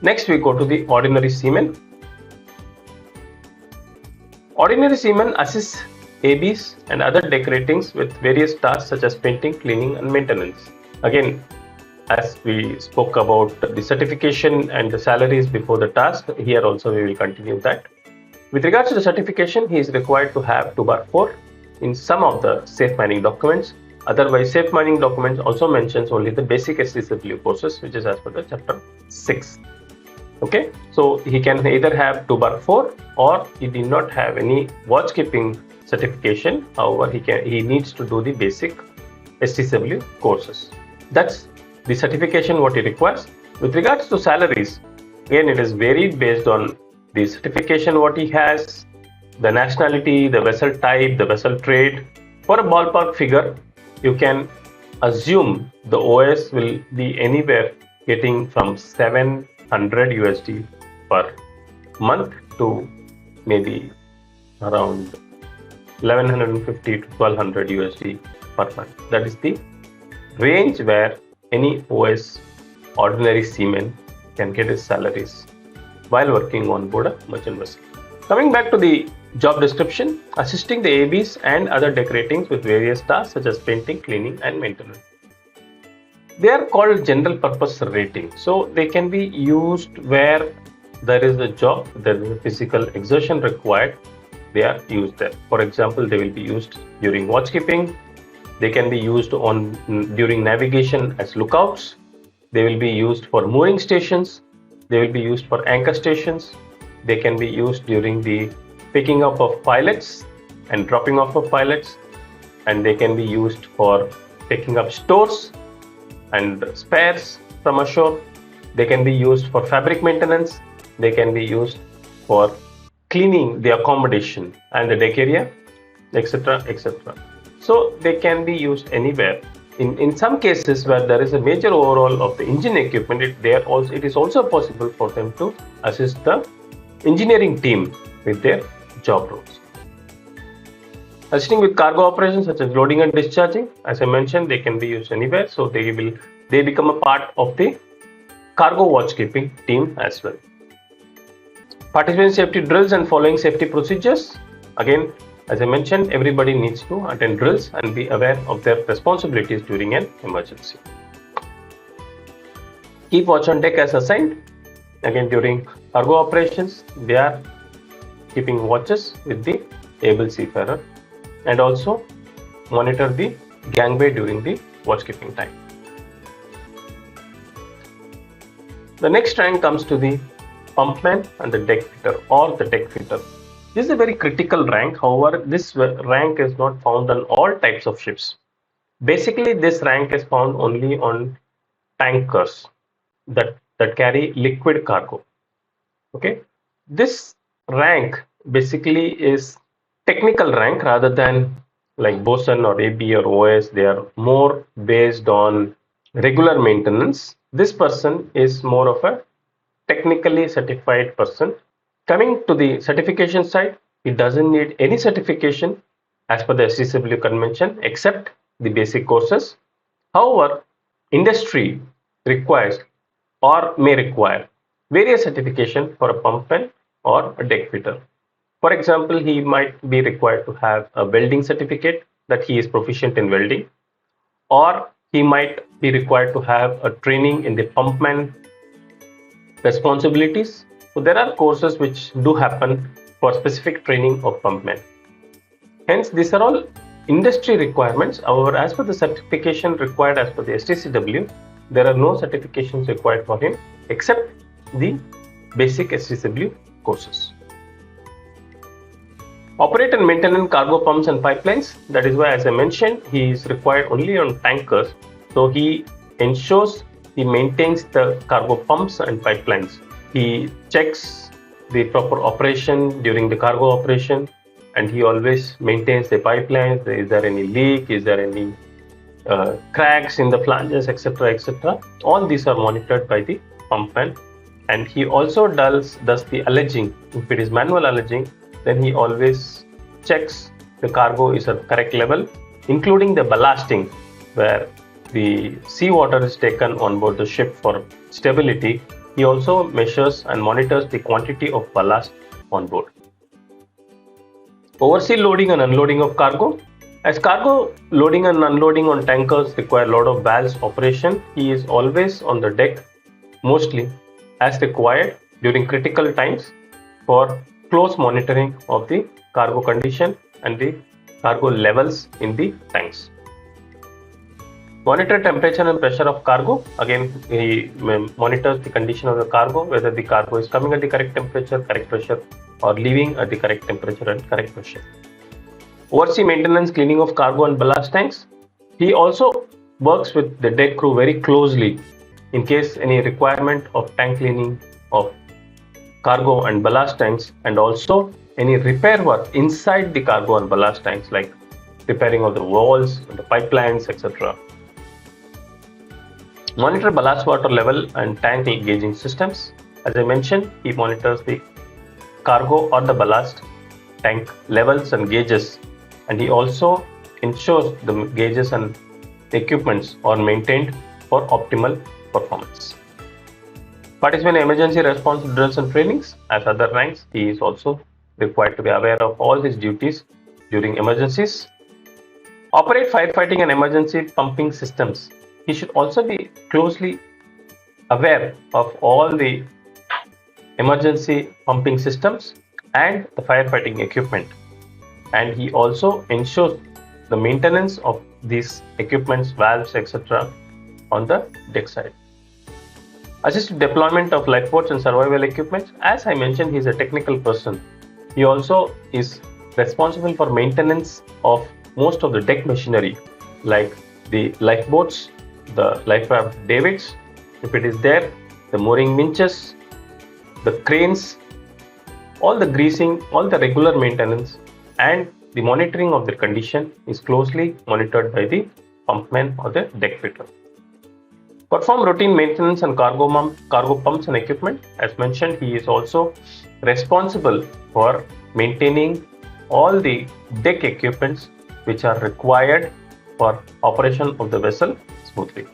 Next we go to the ordinary seaman. Ordinary seamen assist ABs and other deck ratings with various tasks such as painting, cleaning and maintenance. Again, as we spoke about the certification and the salaries before the task, here also we will continue that. With regards to the certification, he is required to have 2/4 in some of the safe mining documents. Otherwise, safe mining documents also mentions only the basic STCW courses, which is as per the chapter 6. Okay, so he can either have 2/4 or he did not have any watch keeping certification. However, he needs to do the basic STCW courses. That's the certification what he requires. With regards to salaries, again it is varied based on the certification what he has, the nationality, the vessel type, the vessel trade. For a ballpark figure, you can assume the OS will be anywhere getting from 700 USD per month to maybe around 1150 to 1200 USD per month. That is the range where any OS ordinary seaman can get his salaries while working on board a merchant vessel. Coming back to the job description, assisting the ABs and other deck ratings with various tasks such as painting, cleaning and maintenance. They are called general purpose rating. So they can be used where there is a job, there is a physical exertion required, they are used there. For example, they will be used during watch keeping, they can be used during navigation as lookouts, they will be used for mooring stations, they will be used for anchor stations, they can be used during the picking up of pilots and dropping off of pilots, and they can be used for picking up stores and spares from ashore. They can be used for fabric maintenance, they can be used for cleaning the accommodation and the deck area, etc., etc. So they can be used anywhere. In some cases where there is a major overhaul of the engine equipment, it is also possible for them to assist the engineering team with their job roles. Assisting with cargo operations such as loading and discharging, as I mentioned, they can be used anywhere. So they become a part of the cargo watch keeping team as well. Participate in safety drills and following safety procedures. Again, as I mentioned, everybody needs to attend drills and be aware of their responsibilities during an emergency. Keep watch on deck as assigned. Again, during cargo operations, they are keeping watches with the able seafarer and also monitor the gangway during the watch keeping time. The next rank comes to the pumpman and the deck fitter or the deck fitter. This is a very critical rank. However, this rank is not found on all types of ships. Basically, this rank is found only on tankers that carry liquid cargo. Okay, this rank basically is technical rank rather than like bosun or AB or OS. They are more based on regular maintenance. This person is more of a technically certified person. Coming to the certification side, it doesn't need any certification as per the STCW convention except the basic courses. However, industry requires or may require various certification for a pumpman or a deck fitter. For example, he might be required to have a welding certificate that he is proficient in welding, or he might be required to have a training in the pumpman responsibilities. So there are courses which do happen for specific training of pumpmen. Hence, these are all industry requirements. However, as per the certification required as per the STCW, there are no certifications required for him except the basic STCW courses. Operate and maintain cargo pumps and pipelines. That is why, as I mentioned, he is required only on tankers. So he ensures he maintains the cargo pumps and pipelines. He checks the proper operation during the cargo operation, and he always maintains the pipelines. Is there any leak? Is there any cracks in the flanges, etc., etc. All these are monitored by the pumpman, and he also does the alleging. If it is manual alleging, then he always checks the cargo is at correct level, including the ballasting, where the seawater is taken on board the ship for stability. He also measures and monitors the quantity of ballast on board. Oversee loading and unloading of cargo. As cargo loading and unloading on tankers require a lot of valves operation, he is always on the deck, mostly as required during critical times, for close monitoring of the cargo condition and the cargo levels in the tanks. Monitor temperature and pressure of cargo. Again, he monitors the condition of the cargo, whether the cargo is coming at the correct temperature, correct pressure, or leaving at the correct temperature and correct pressure. Oversee maintenance, cleaning of cargo and ballast tanks. He also works with the deck crew very closely in case any requirement of tank cleaning of cargo and ballast tanks, and also any repair work inside the cargo and ballast tanks, like repairing of the walls, the pipelines, etc. Monitor ballast water level and tank gauging systems. As I mentioned, he monitors the cargo or the ballast tank levels and gauges, and he also ensures the gauges and equipments are maintained for optimal performance. Participate in emergency response drills and trainings. As other ranks, he is also required to be aware of all his duties during emergencies. Operate firefighting and emergency pumping systems. He should also be closely aware of all the emergency pumping systems and the firefighting equipment, and he also ensures the maintenance of these equipments, valves, etc. on the deck side. Assist deployment of lifeboats and survival equipment. As I mentioned, he is a technical person. He also is responsible for maintenance of most of the deck machinery, like the lifeboats, the life raft davits, if it is there, the mooring winches, the cranes, all the greasing, all the regular maintenance, and the monitoring of the condition is closely monitored by the pumpman or the deck fitter. Perform routine maintenance on cargo pumps and equipment. As mentioned, he is also responsible for maintaining all the deck equipments which are required for operation of the vessel smoothly.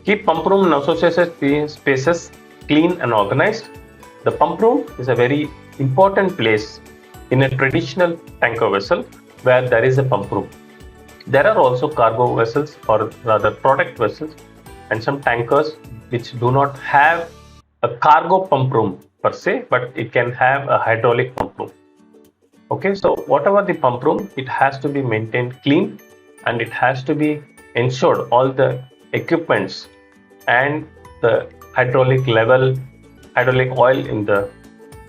Keep pump room and associated spaces clean and organized. The pump room is a very important place in a traditional tanker vessel where there is a pump room. There are also cargo vessels, or rather product vessels, and some tankers which do not have a cargo pump room per se, but it can have a hydraulic pump room. Okay, so whatever the pump room, it has to be maintained clean, and it has to be ensured all the equipments and the hydraulic oil in the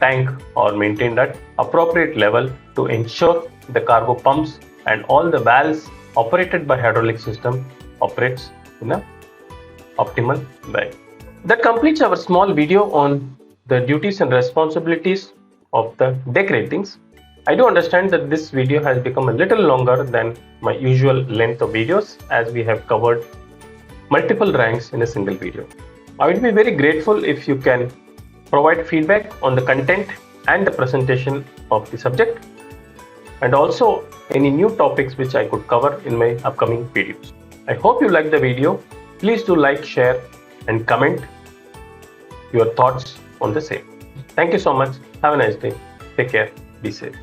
tank are maintained at appropriate level to ensure the cargo pumps and all the valves operated by hydraulic system operates in a optimal way. That completes our small video on the duties and responsibilities of the deck ratings. I do understand that this video has become a little longer than my usual length of videos, as we have covered multiple ranks in a single video. I would be very grateful if you can provide feedback on the content and the presentation of the subject, and also any new topics which I could cover in my upcoming videos. I hope you liked the video. Please do like, share, and comment your thoughts on the same. Thank you so much. Have a nice day. Take care. Be safe.